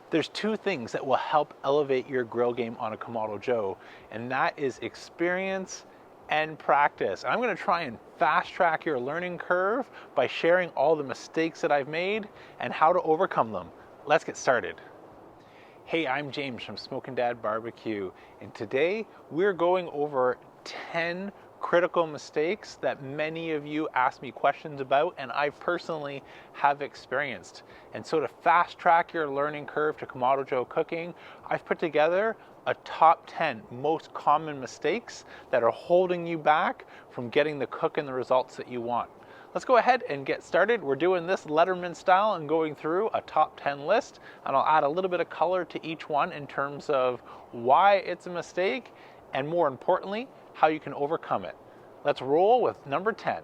There's two things that will help elevate your grill game on a Kamado Joe, and that is experience and practice. I'm going to try and fast track your learning curve by sharing all the mistakes that I've made and how to overcome them. Let's get started. Hey, I'm James from Smokin' Dad Barbecue, and today we're going over 10 critical mistakes that many of you ask me questions about and I personally have experienced. And so to fast track your learning curve to Kamado Joe cooking, I've put together a top 10 most common mistakes that are holding you back from getting the cook and the results that you want. Let's go ahead and get started. We're doing this Letterman style and going through a top 10 list, and I'll add a little bit of color to each one in terms of why it's a mistake and, more importantly, how you can overcome it. Let's roll with number 10.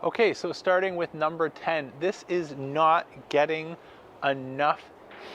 Okay, so starting with number 10, this is not getting enough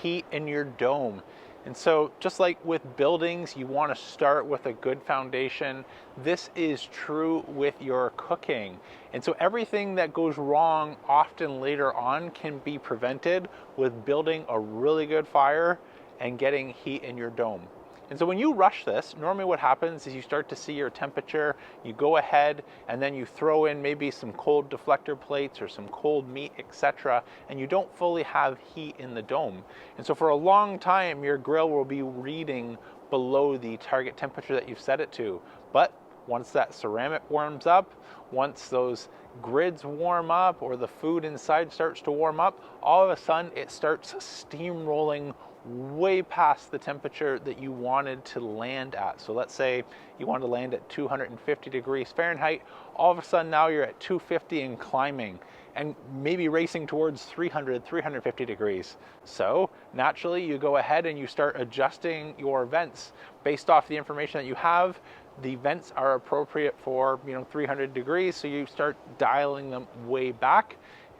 heat in your dome. And so just like with buildings, you want to start with a good foundation. This is true with your cooking. And so everything that goes wrong often later on can be prevented with building a really good fire and getting heat in your dome. And so when you rush this, normally what happens is you start to see your temperature, you go ahead and then you throw in maybe some cold deflector plates or some cold meat, etc., and you don't fully have heat in the dome. And so for a long time, your grill will be reading below the target temperature that you've set it to. But once that ceramic warms up, once those grids warm up or the food inside starts to warm up, all of a sudden it starts steamrolling way past the temperature that you wanted to land at. So let's say you want to land at 250 degrees Fahrenheit. All of a sudden now you're at 250 and climbing and maybe racing towards 300, 350 degrees. So naturally you go ahead and you start adjusting your vents based off the information that you have. The vents are appropriate for 300 degrees, so you start dialing them way back,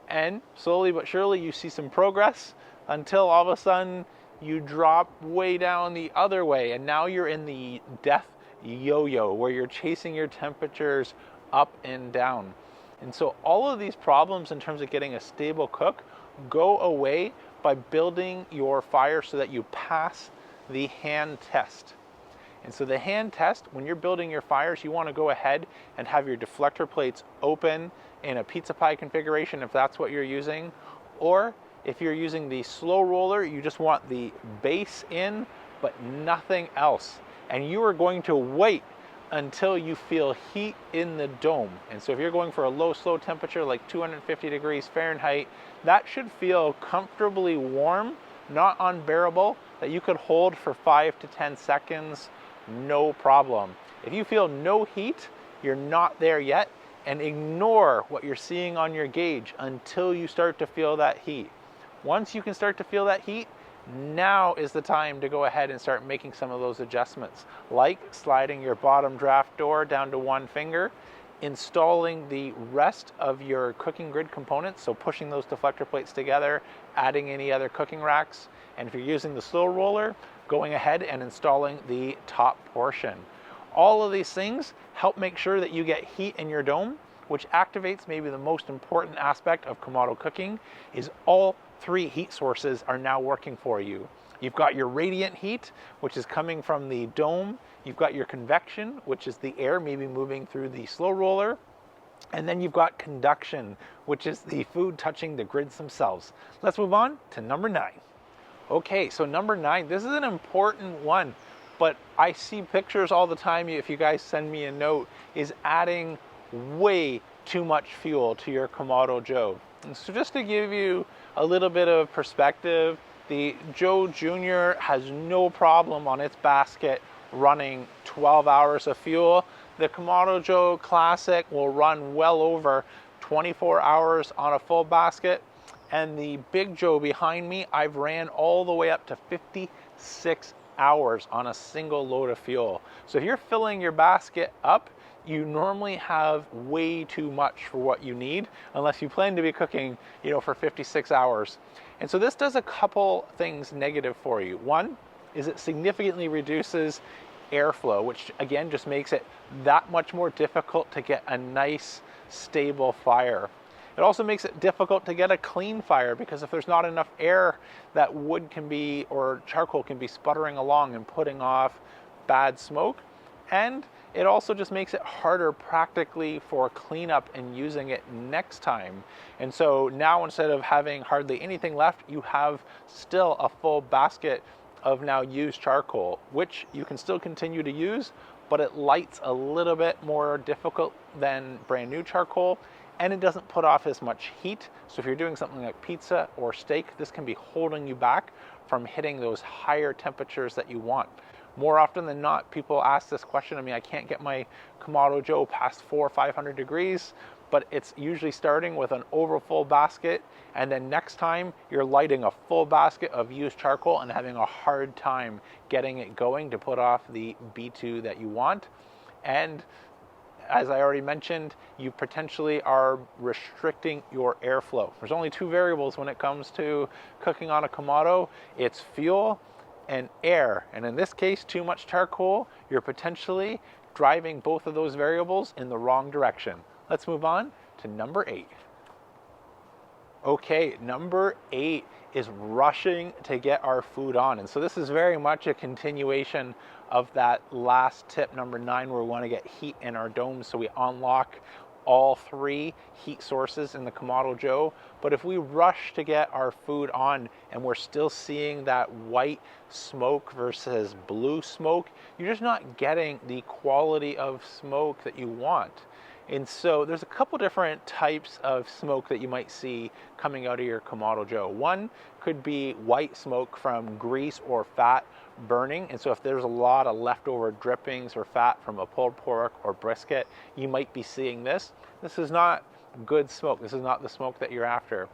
and slowly but surely you see some progress until all of a sudden you drop way down the other way, and now you're in the death yo-yo where you're chasing your temperatures up and down. And so all of these problems in terms of getting a stable cook go away by building your fire so that you pass the hand test. And so the hand test, when you're building your fires, you want to go ahead and have your deflector plates open in a pizza pie configuration if that's what you're using, or if you're using the slow roller, you just want the base in, but nothing else. And you are going to wait until you feel heat in the dome. And so if you're going for a low, slow temperature, like 250 degrees Fahrenheit, that should feel comfortably warm, not unbearable, that you could hold for 5 to 10 seconds, no problem. If you feel no heat, you're not there yet, and ignore what you're seeing on your gauge until you start to feel that heat. Once you can start to feel that heat, now is the time to go ahead and start making some of those adjustments, like sliding your bottom draft door down to one finger, installing the rest of your cooking grid components, so pushing those deflector plates together, adding any other cooking racks, and if you're using the slow roller, going ahead and installing the top portion. All of these things help make sure that you get heat in your dome, which activates maybe the most important aspect of Kamado cooking, is all 3 heat sources are now working for you. You've got your radiant heat, which is coming from the dome. You've got your convection, which is the air maybe moving through the slow roller. And then you've got conduction, which is the food touching the grids themselves. Let's move on to number 9. Okay, so number 9, this is an important one, but I see pictures all the time, if you guys send me a note, is adding way too much fuel to your Kamado Joe. And so just to give you a little bit of perspective, the Joe Jr. has no problem on its basket running 12 hours of fuel. The Kamado Joe Classic will run well over 24 hours on a full basket. And the Big Joe behind me, I've ran all the way up to 56 hours on a single load of fuel. So if you're filling your basket up, you normally have way too much for what you need, unless you plan to be cooking, for 56 hours. And so this does a couple things negative for you. One is it significantly reduces airflow, which again just makes it that much more difficult to get a nice, stable fire. It also makes it difficult to get a clean fire, because if there's not enough air, that wood can be, or charcoal can be sputtering along and putting off bad smoke. And it also just makes it harder practically for cleanup and using it next time. And so now, instead of having hardly anything left, you have still a full basket of now used charcoal, which you can still continue to use, but it lights a little bit more difficult than brand new charcoal, and it doesn't put off as much heat. So if you're doing something like pizza or steak, this can be holding you back from hitting those higher temperatures that you want. More often than not, people ask this question. I mean, I can't get my Kamado Joe past 400 or 500 degrees, but it's usually starting with an overfull basket, and then next time you're lighting a full basket of used charcoal and having a hard time getting it going to put off the B2 that you want. And as I already mentioned, you potentially are restricting your airflow. There's only two variables when it comes to cooking on a Kamado. It's fuel and air. And in this case, too much charcoal, you're potentially driving both of those variables in the wrong direction. Let's move on to number 8. Okay, number 8 is rushing to get our food on. And so this is very much a continuation of that last tip, number 9, where we want to get heat in our domes. So we unlock all 3 heat sources in the Kamado Joe. But if we rush to get our food on and we're still seeing that white smoke versus blue smoke, you're just not getting the quality of smoke that you want. And so there's a couple different types of smoke that you might see coming out of your Kamado Joe. One could be white smoke from grease or fat burning. And so if there's a lot of leftover drippings or fat from a pulled pork or brisket, you might be seeing this. This is not good smoke. This is not the smoke that you're after.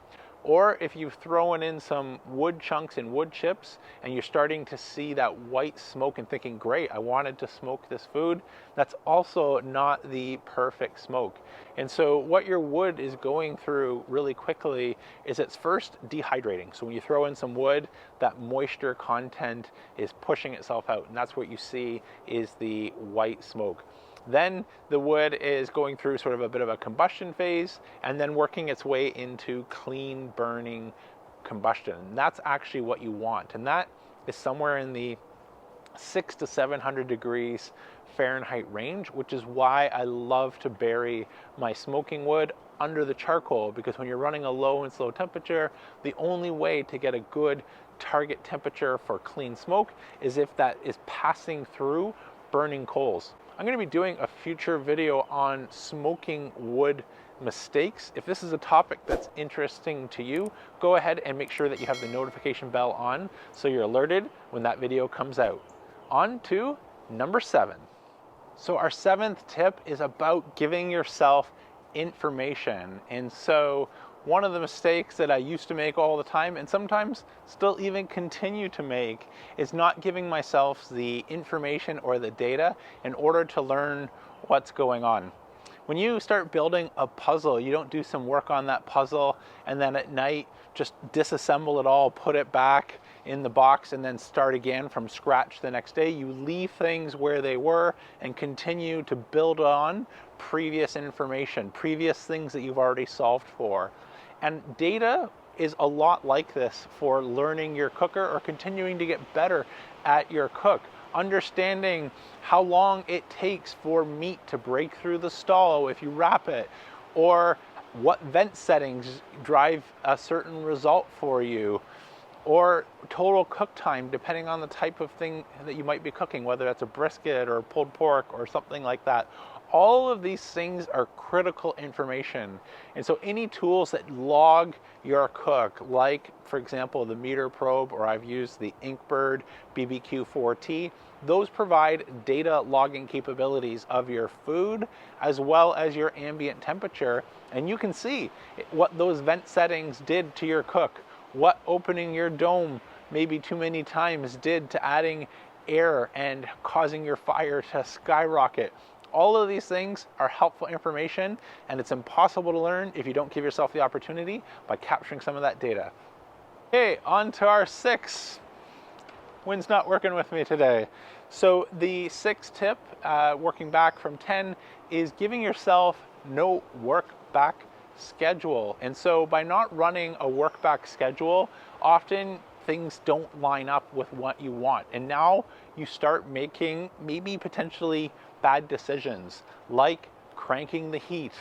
Or if you've thrown in some wood chunks and wood chips and you're starting to see that white smoke and thinking, great, I wanted to smoke this food, that's also not the perfect smoke. And so what your wood is going through really quickly is it's first dehydrating. So when you throw in some wood, that moisture content is pushing itself out, and that's what you see is the white smoke. Then the wood is going through sort of a bit of a combustion phase and then working its way into clean burning combustion. And that's actually what you want. And that is somewhere in the 600 to 700 degrees Fahrenheit range, which is why I love to bury my smoking wood under the charcoal, because when you're running a low and slow temperature, the only way to get a good target temperature for clean smoke is if that is passing through burning coals. I'm going to be doing a future video on smoking wood mistakes. If this is a topic that's interesting to you, go ahead and make sure that you have the notification bell on so you're alerted when that video comes out. On to number 7. So our 7th tip is about giving yourself information. And so one of the mistakes that I used to make all the time, and sometimes still even continue to make, is not giving myself the information or the data in order to learn what's going on. When you start building a puzzle, you don't do some work on that puzzle and then at night just disassemble it all, put it back in the box, and then start again from scratch the next day. You leave things where they were and continue to build on previous information, previous things that you've already solved for. And data is a lot like this for learning your cooker or continuing to get better at your cook. Understanding how long it takes for meat to break through the stall if you wrap it, or what vent settings drive a certain result for you, or total cook time depending on the type of thing that you might be cooking, whether that's a brisket or pulled pork or something like that. All of these things are critical information. And so any tools that log your cook, like for example the meter probe, or I've used the Inkbird BBQ4T, those provide data logging capabilities of your food as well as your ambient temperature. And you can see what those vent settings did to your cook, what opening your dome maybe too many times did to adding air and causing your fire to skyrocket. All of these things are helpful information, and it's impossible to learn if you don't give yourself the opportunity by capturing some of that data. Okay, on to our 6. Wind's not working with me today. So the 6th tip, working back from 10, is giving yourself no work back schedule. And so by not running a work back schedule, often things don't line up with what you want. And now you start making maybe potentially bad decisions, like cranking the heat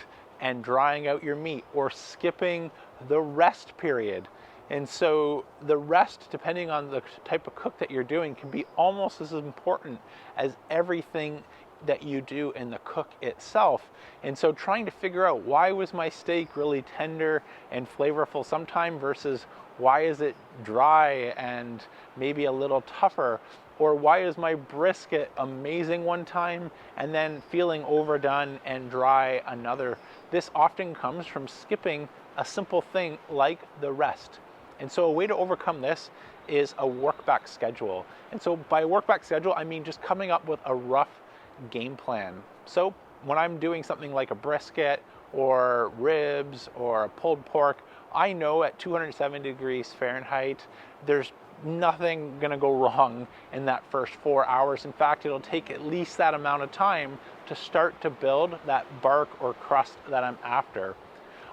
and drying out your meat, or skipping the rest period. And so the rest, depending on the type of cook that you're doing, can be almost as important as everything that you do in the cook itself. And so trying to figure out, why was my steak really tender and flavorful sometime versus why is it dry and maybe a little tougher? Or why is my brisket amazing one time and then feeling overdone and dry another? This often comes from skipping a simple thing like the rest. And so a way to overcome this is a work back schedule. And so by work back schedule, I mean just coming up with a rough game plan. So when I'm doing something like a brisket or ribs or a pulled pork, I know at 270 degrees Fahrenheit, there's nothing gonna go wrong in that first 4 hours. In fact, it'll take at least that amount of time to start to build that bark or crust that I'm after.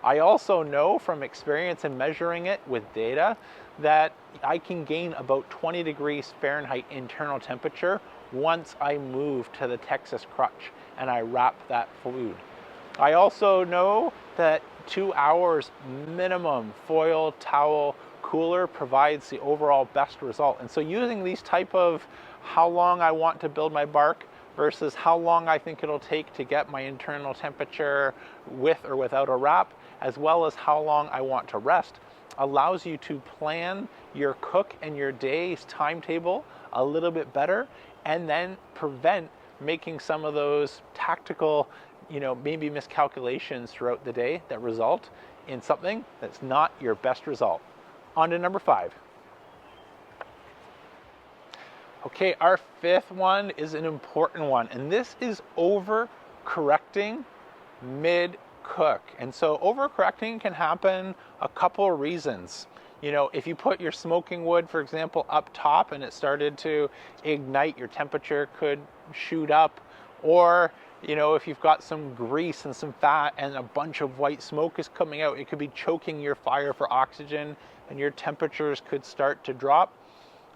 I also know from experience and measuring it with data that I can gain about 20 degrees Fahrenheit internal temperature once I move to the Texas crutch and I wrap that food. I also know that 2 hours minimum foil towel cooler provides the overall best result. And so using these type of how long I want to build my bark versus how long I think it'll take to get my internal temperature with or without a wrap, as well as how long I want to rest, allows you to plan your cook and your day's timetable a little bit better, and then prevent making some of those tactical, maybe miscalculations throughout the day that result in something that's not your best result. On to number 5. Okay, our 5th one is an important one, and this is overcorrecting mid-cook. And so overcorrecting can happen a couple of reasons. If you put your smoking wood, for example, up top and it started to ignite, your temperature could shoot up. Or, if you've got some grease and some fat and a bunch of white smoke is coming out, it could be choking your fire for oxygen and your temperatures could start to drop.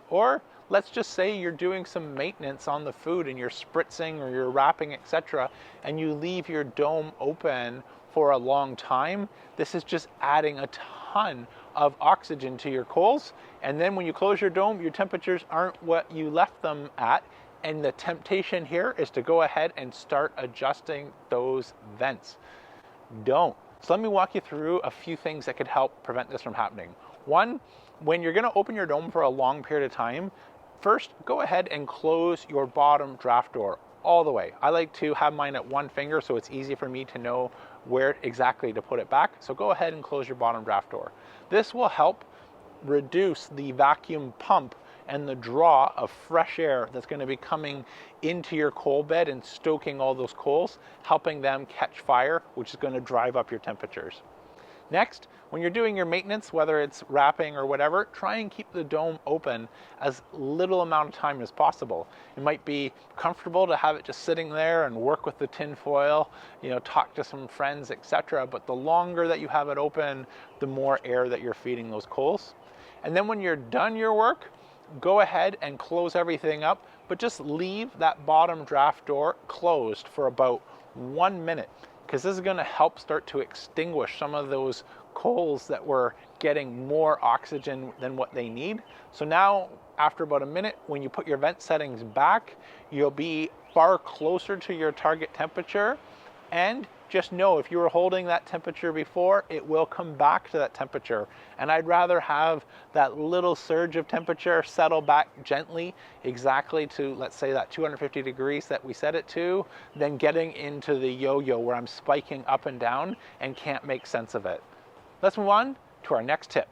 Or let's just say you're doing some maintenance on the food and you're spritzing or you're wrapping, etc., and you leave your dome open for a long time. This is just adding a ton of oxygen to your coals. And then when you close your dome, your temperatures aren't what you left them at. And the temptation here is to go ahead and start adjusting those vents. Don't. So let me walk you through a few things that could help prevent this from happening. One, when you're gonna open your dome for a long period of time, first, go ahead and close your bottom draft door all the way. I like to have mine at one finger so it's easy for me to know where exactly to put it back. So go ahead and close your bottom draft door. This will help reduce the vacuum pump and the draw of fresh air that's going to be coming into your coal bed and stoking all those coals, helping them catch fire, which is going to drive up your temperatures. Next, when you're doing your maintenance, whether it's wrapping or whatever, try and keep the dome open as little amount of time as possible. It might be comfortable to have it just sitting there and work with the tin foil, talk to some friends, etc. But the longer that you have it open, the more air that you're feeding those coals. And then when you're done your work, go ahead and close everything up, but just leave that bottom draft door closed for about 1 minute, because this is going to help start to extinguish some of those coals that were getting more oxygen than what they need. So now, after about a minute, when you put your vent settings back, you'll be far closer to your target temperature. And just know, if you were holding that temperature before, it will come back to that temperature. And I'd rather have that little surge of temperature settle back gently exactly to, let's say, that 250 degrees that we set it to, than getting into the yo-yo where I'm spiking up and down and can't make sense of it. Let's move on to our next tip.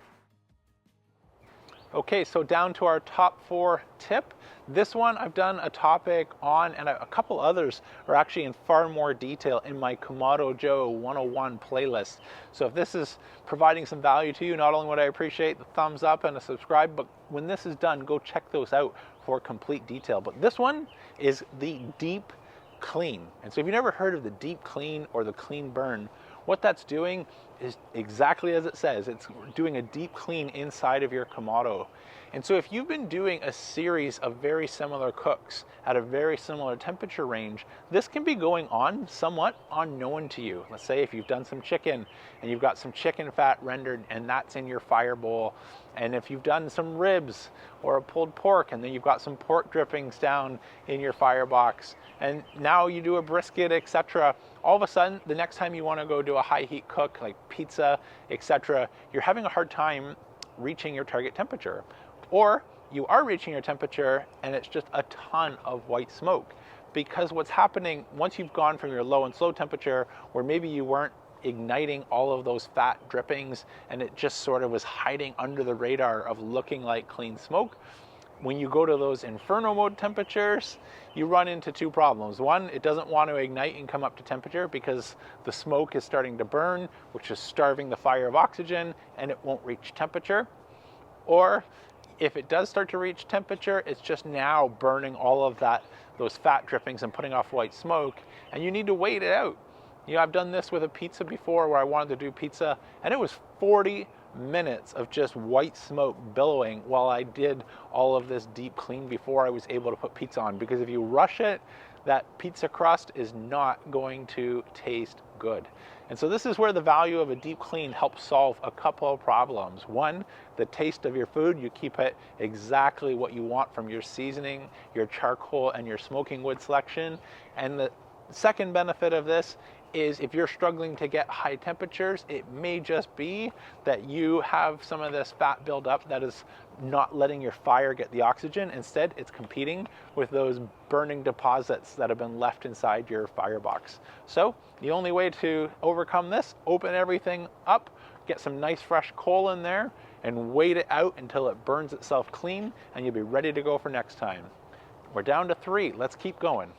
Okay, so down to our top 4 tip. This one I've done a topic on, and a couple others are actually in far more detail in my Kamado Joe 101 playlist. So if this is providing some value to you, not only would I appreciate the thumbs up and a subscribe, but when this is done, go check those out for complete detail. But this one is the deep clean. And so if you've never heard of the deep clean or the clean burn, What that's doing is exactly as it says. It's doing a deep clean inside of your Kamado. And so if you've been doing a series of very similar cooks at a very similar temperature range, this can be going on somewhat unknown to you. Let's say if you've done some chicken and you've got some chicken fat rendered and that's in your fire bowl, and if you've done some ribs or a pulled pork and then you've got some pork drippings down in your firebox, and now you do a brisket, etc., all of a sudden the next time you want to go do a high heat cook like pizza, etc., you're having a hard time reaching your target temperature. Or you are reaching your temperature and it's just a ton of white smoke, because what's happening once you've gone from your low and slow temperature, where maybe you weren't igniting all of those fat drippings and it just sort of was hiding under the radar of looking like clean smoke, when you go to those inferno mode temperatures, you run into two problems. One, it doesn't want to ignite and come up to temperature because the smoke is starting to burn, which is starving the fire of oxygen, and it won't reach temperature. Or if it does start to reach temperature, it's just now burning all of those fat drippings and putting off white smoke, and you need to wait it out. You know, I've done this with a pizza before where I wanted to do pizza, and it was 40 minutes of just white smoke billowing while I did all of this deep clean before I was able to put pizza on. Because if you rush it, that pizza crust is not going to taste good. And so this is where the value of a deep clean helps solve a couple of problems. One, the taste of your food. You keep it exactly what you want from your seasoning, your charcoal, and your smoking wood selection. And the second benefit of this is if you're struggling to get high temperatures, it may just be that you have some of this fat buildup that is not letting your fire get the oxygen. Instead, it's competing with those burning deposits that have been left inside your firebox. So the only way to overcome this, open everything up, get some nice fresh coal in there, and wait it out until it burns itself clean, and you'll be ready to go for next time. We're down to 3. Let's keep going.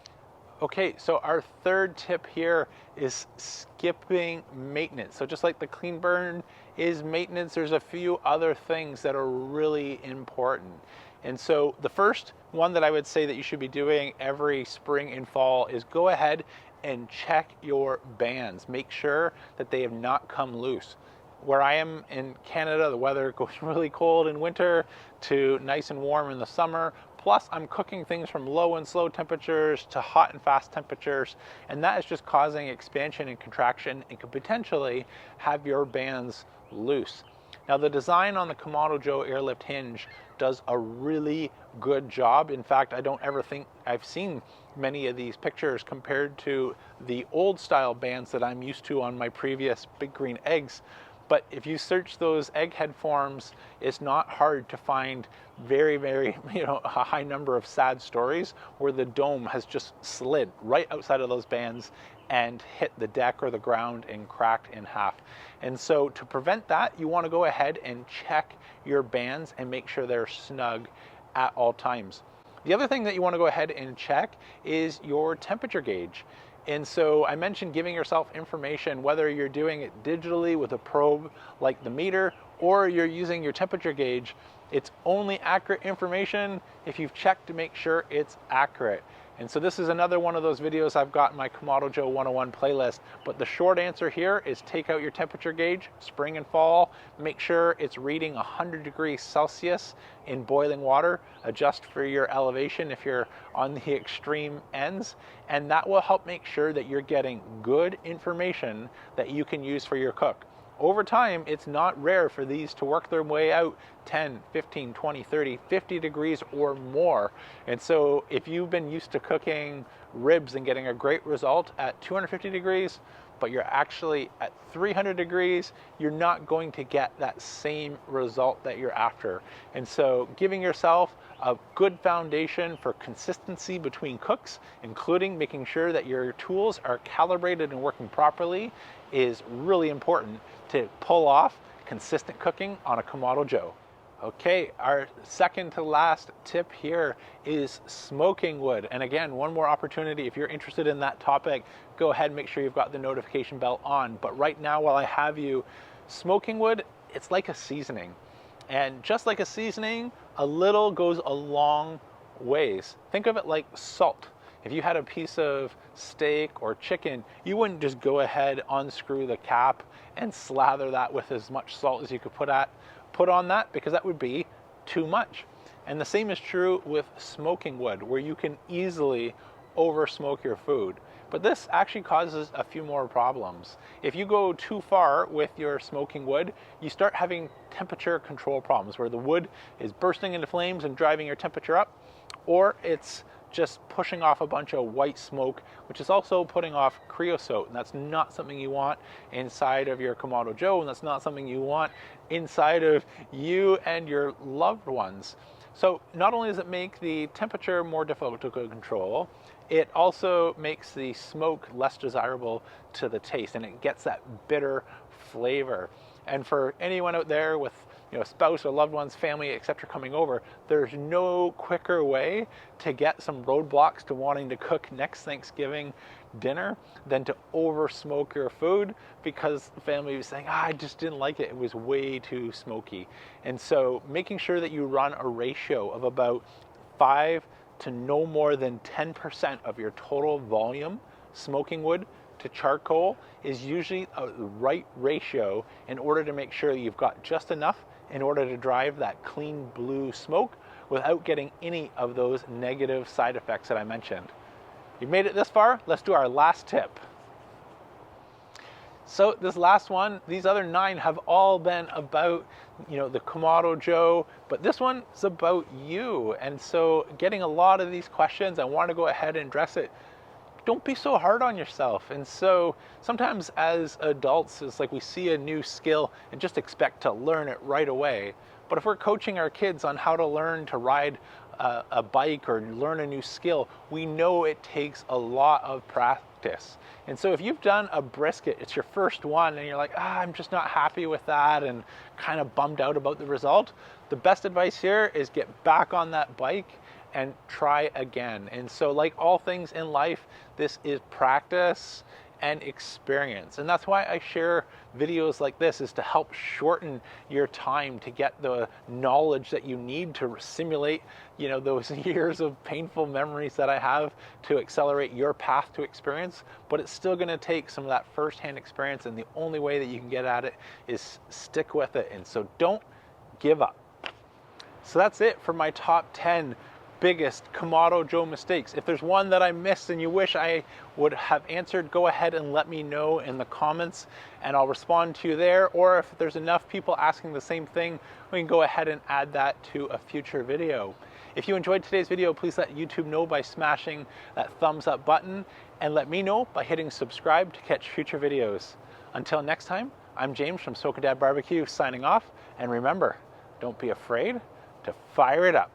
Okay, so our third tip here is skipping maintenance. So just like the clean burn is maintenance, there's a few other things that are really important. And so the first one that I would say that you should be doing every spring and fall is go ahead and check your bands. Make sure that they have not come loose. Where I am in Canada, the weather goes really cold in winter to nice and warm in the summer. Plus, I'm cooking things from low and slow temperatures to hot and fast temperatures, and that is just causing expansion and contraction and could potentially have your bands loose. Now, the design on the Kamado Joe airlift hinge does a really good job. In fact, I don't ever think I've seen many of these pictures compared to the old style bands that I'm used to on my previous Big Green Eggs. But if you search those egghead forums, it's not hard to find very, very, a high number of sad stories where the dome has just slid right outside of those bands and hit the deck or the ground and cracked in half. And so to prevent that, you want to go ahead and check your bands and make sure they're snug at all times. The other thing that you want to go ahead and check is your temperature gauge. And so I mentioned giving yourself information, whether you're doing it digitally with a probe like the meter or you're using your temperature gauge. It's only accurate information if you've checked to make sure it's accurate. And so this is another one of those videos I've got in my Kamado Joe 101 playlist. But the short answer here is take out your temperature gauge, spring and fall, make sure it's reading 100 degrees Celsius in boiling water, adjust for your elevation if you're on the extreme ends, and that will help make sure that you're getting good information that you can use for your cook. Over time, it's not rare for these to work their way out 10, 15, 20, 30, 50 degrees or more. And so if you've been used to cooking ribs and getting a great result at 250 degrees, but you're actually at 300 degrees, you're not going to get that same result that you're after. And so giving yourself a good foundation for consistency between cooks, including making sure that your tools are calibrated and working properly, is really important to pull off consistent cooking on a Kamado Joe. Okay, our second to last tip here is smoking wood. And again, one more opportunity. If you're interested in that topic, go ahead and make sure you've got the notification bell on. But right now, while I have you, smoking wood, it's like a seasoning. And just like a seasoning, a little goes a long ways. Think of it like salt. If you had a piece of steak or chicken, you wouldn't just go ahead, unscrew the cap, and slather that with as much salt as you could put on that, because that would be too much. And the same is true with smoking wood, where you can easily over smoke your food. But this actually causes a few more problems. If you go too far with your smoking wood, you start having temperature control problems, where the wood is bursting into flames and driving your temperature up, or it's just pushing off a bunch of white smoke, which is also putting off creosote, and that's not something you want inside of your Kamado Joe, and that's not something you want inside of you and your loved ones. So not only does it make the temperature more difficult to control, it also makes the smoke less desirable to the taste, and it gets that bitter flavor. And for anyone out there with a spouse or loved ones, family, etc. coming over, there's no quicker way to get some roadblocks to wanting to cook next Thanksgiving dinner than to over smoke your food, because the family was saying, I just didn't like it, it was way too smoky. And so making sure that you run a ratio of about 5 to no more than 10% of your total volume smoking wood to charcoal is usually a right ratio, in order to make sure that you've got just enough in order to drive that clean blue smoke without getting any of those negative side effects that I mentioned. You've made it this far, let's do our last tip. So this last one, these other 9 have all been about, the Kamado Joe, but this one is about you. And so getting a lot of these questions, I want to go ahead and address it. Don't be so hard on yourself. And so sometimes as adults, it's like we see a new skill and just expect to learn it right away. But if we're coaching our kids on how to learn to ride a bike or learn a new skill, we know it takes a lot of practice. And so if you've done a brisket, it's your first one, and you're like, I'm just not happy with that and kind of bummed out about the result, the best advice here is get back on that bike and try again. And so like all things in life, this is practice and experience. And that's why I share videos like this, is to help shorten your time to get the knowledge that you need to simulate, those years of painful memories that I have, to accelerate your path to experience. But it's still going to take some of that firsthand experience, and the only way that you can get at it is stick with it. And so don't give up. So that's it for my top 10 biggest Kamado Joe mistakes. If there's one that I missed and you wish I would have answered, go ahead and let me know in the comments, and I'll respond to you there. Or if there's enough people asking the same thing, we can go ahead and add that to a future video. If you enjoyed today's video, please let YouTube know by smashing that thumbs up button, and let me know by hitting subscribe to catch future videos. Until next time, I'm James from Soka Dad Barbecue signing off, and remember, don't be afraid to fire it up.